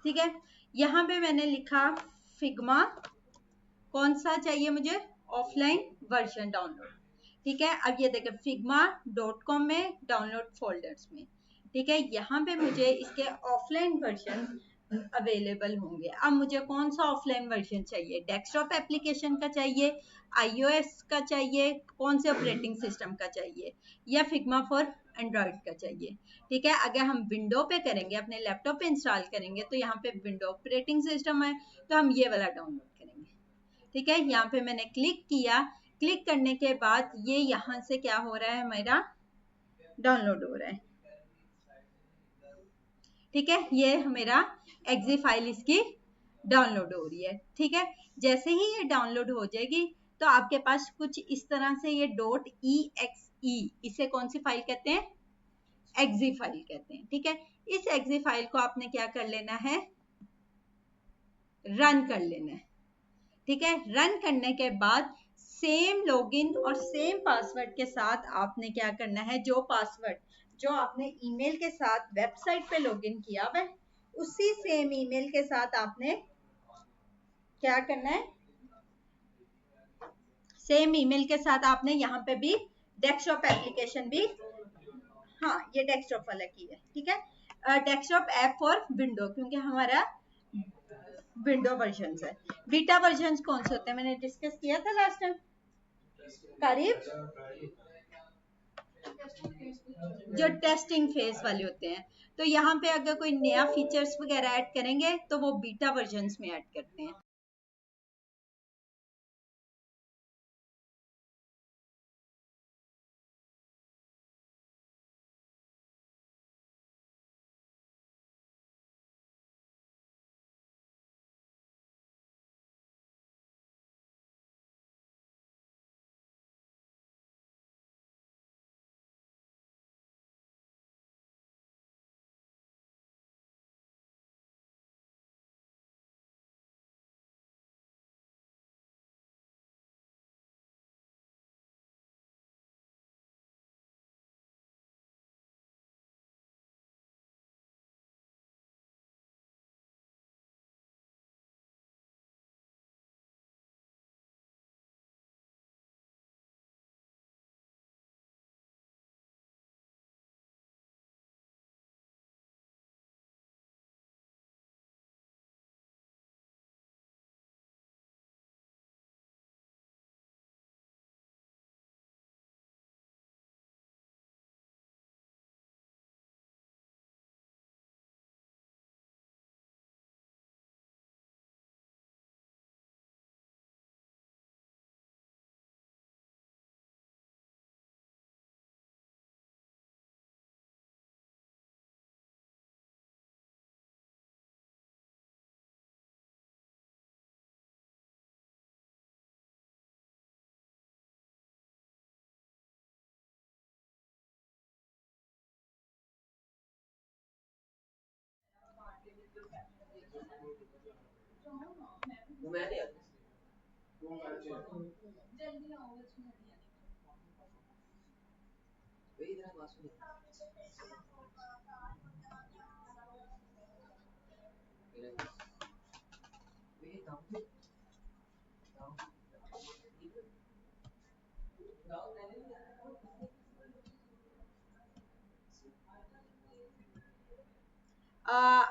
ठीक है, यहाँ पे मैंने लिखा फिग्मा, कौन सा चाहिए मुझे, ऑफलाइन वर्जन डाउनलोड। ठीक है, अब ये देखें figma.com में डाउनलोड फोल्डर्स में, ठीक है, यहाँ पे मुझे इसके ऑफलाइन वर्जन अवेलेबल होंगे। अब मुझे कौन सा ऑफलाइन वर्जन चाहिए, डेस्कटॉप एप्लीकेशन का चाहिए, iOS का चाहिए, कौन से ऑपरेटिंग सिस्टम का चाहिए, या फिग्मा फॉर एंड्रॉइड का चाहिए। ठीक है, अगर हम विंडो पे करेंगे, अपने लैपटॉप पे इंस्टॉल करेंगे, तो यहाँ पे विंडो ऑपरेटिंग सिस्टम है, तो हम ये वाला डाउनलोड करेंगे। ठीक है, यहाँ पे मैंने क्लिक किया, क्लिक करने के बाद ये यहाँ से क्या हो रहा है, मेरा डाउनलोड हो रहा है। ठीक है, ये मेरा एग्जी फाइल इसकी डाउनलोड हो रही है। ठीक है, जैसे ही ये डाउनलोड हो जाएगी तो आपके पास कुछ इस तरह से ये .exe, इसे कौन सी फाइल कहते हैं, एग्जी फाइल कहते हैं। ठीक है, इस एग्जी फाइल को आपने क्या कर लेना है, रन कर लेना है। ठीक है, रन करने के बाद सेम लॉगिन और सेम पासवर्ड के साथ आपने क्या करना है, जो पासवर्ड जो आपने ईमेल के साथ वेबसाइट पे लॉगिन किया हुआ है, उसी सेम ईमेल के साथ आपने क्या करना है, सेम ईमेल के साथ आपने यहाँ पे भी डेस्कटॉप एप्लीकेशन भी, हाँ ये डेस्कटॉप वाला की है। ठीक है, डेस्कटॉप ऐप फॉर विंडो, क्योंकि हमारा विंडो वर्जन है। बीटा वर्जन कौन से होते हैं, मैंने डिस्कस किया था लास्ट टाइम, करीब जो टेस्टिंग फेज वाले होते हैं। तो यहाँ पे अगर कोई नया फीचर्स वगैरह ऐड करेंगे तो वो बीटा वर्जन्स में ऐड करते हैं।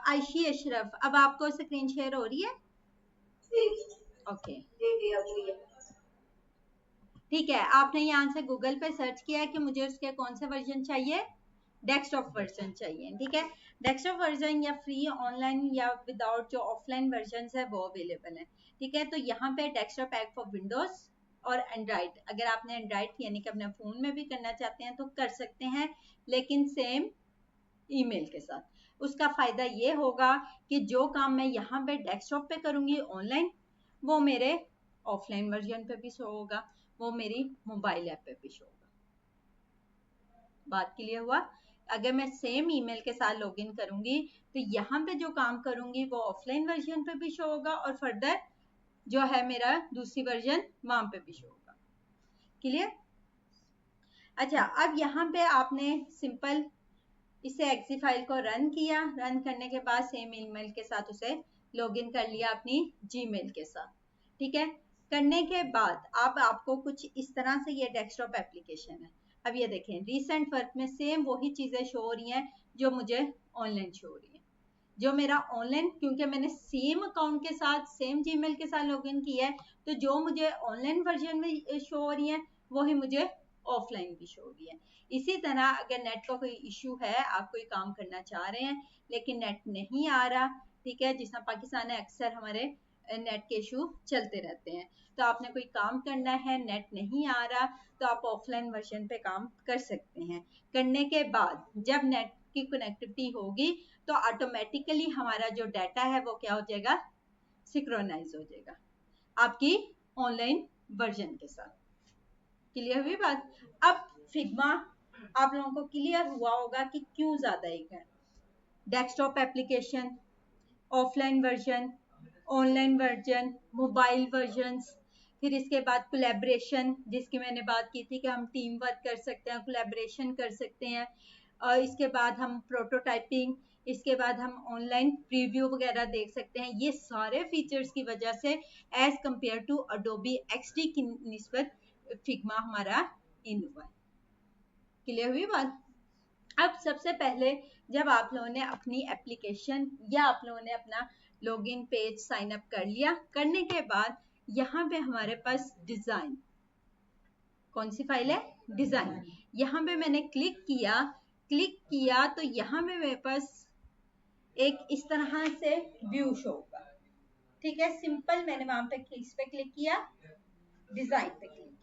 आयशी अशरफ, अब आपको स्क्रीन शेयर हो रही है? ओके, ठीक है, आपने यहाँ से गूगल पे सर्च किया है कि मुझे उसके कौन से वर्जन चाहिए, डेस्कटॉप वर्जन चाहिए। ठीक है, डेस्कटॉप वर्जन या फ्री ऑनलाइन या विदाउट जो ऑफलाइन वर्जन है वो अवेलेबल है। ठीक है, तो यहाँ पे डेस्कटॉप ऐप फॉर विंडोज और एंड्रॉइड, अगर आपने एंड्रॉइड यानी कि अपने फोन में भी करना चाहते हैं तो कर सकते हैं, लेकिन सेम ईमेल के साथ। उसका फायदा ये होगा कि जो काम मैं यहाँ पे डेस्कटॉप पे करूंगी ऑनलाइन, वो मेरे ऑफलाइन वर्जन पे भी शो होगा, वो मेरी मोबाइल ऐप पे भी शो होगा। बात क्लियर हुआ? अगर मैं सेम ईमेल के साथ लॉगिन करूंगी तो यहाँ पे जो काम करूंगी वो ऑफलाइन वर्जन पे भी शो होगा, और फर्दर जो है मेरा दूसरी वर्जन वहां पे भी शो होगा। क्लियर? अच्छा, अब यहाँ पे आपने सिंपल इसे एक्सी फाइल को रन किया, रन करने के बाद सेम ईमेल के साथ उसे लॉगिन कर लिया अपनी जीमेल के साथ। ठीक है, करने के बाद अब आपको कुछ इस तरह से ये डेस्कटॉप एप्लीकेशन है। अब ये देखें रीसेंट वर्क में सेम वही चीजें शो हो रही हैं जो मुझे ऑनलाइन शो हो रही है। जो मेरा ऑनलाइन, क्योंकि मैंने सेम अकाउंट के साथ सेम जीमेल के साथ लॉगिन किया है, तो जो मुझे ऑनलाइन वर्जन में शो हो रही है वही मुझे ऑफलाइन भी शो हो रही है। इसी तरह अगर नेट का कोई इशू है, आप कोई काम करना चाह रहे हैं लेकिन नेट नहीं आ रहा, ठीक है, जिस तरह पाकिस्तान में अक्सर हमारे नेट के इशू चलते रहते हैं, तो आपने कोई काम करना है, नेट नहीं आ रहा, तो आप ऑफलाइन वर्जन पे काम कर सकते हैं। करने के बाद जब नेट की कनेक्टिविटी होगी तो ऑटोमेटिकली हमारा जो डाटा है वो क्या हो जाएगा, सिंक्रोनाइज हो जाएगा आपकी ऑनलाइन वर्जन के साथ। क्लियर हुई बात? अब फिग्मा आप लोगों को क्लियर हुआ होगा कि क्यों ज्यादा एक है। Desktop application, offline version, online version, mobile versions, फिर इसके बाद कोलैबोरेशन जिसकी मैंने बात की थी कि हम टीम वर्क कर सकते हैं, कोलैबोरेशन कर सकते हैं, और इसके बाद हम प्रोटोटाइपिंग, इसके बाद हम ऑनलाइन प्रीव्यू वगैरह देख सकते हैं। ये सारे फीचर्स की वजह से as compared to Adobe XD की निस्बत फिग्मा हमारा इन हुआ है। क्लियर हुई बात? अब सबसे पहले जब आप लोगों ने अपनी एप्लीकेशन या आप लोगों ने अपना लॉगिन पेज साइन अप कर लिया, करने के बाद यहाँ पे हमारे पास डिजाइन, कौन सी फाइल है, डिजाइन, यहाँ पे मैंने क्लिक किया तो यहाँ पे मेरे पास एक इस तरह से व्यू शो होगा। ठीक है, सिंपल, मैंने वहां पे इस पे क्लिक किया, डिजाइन पे क्लिक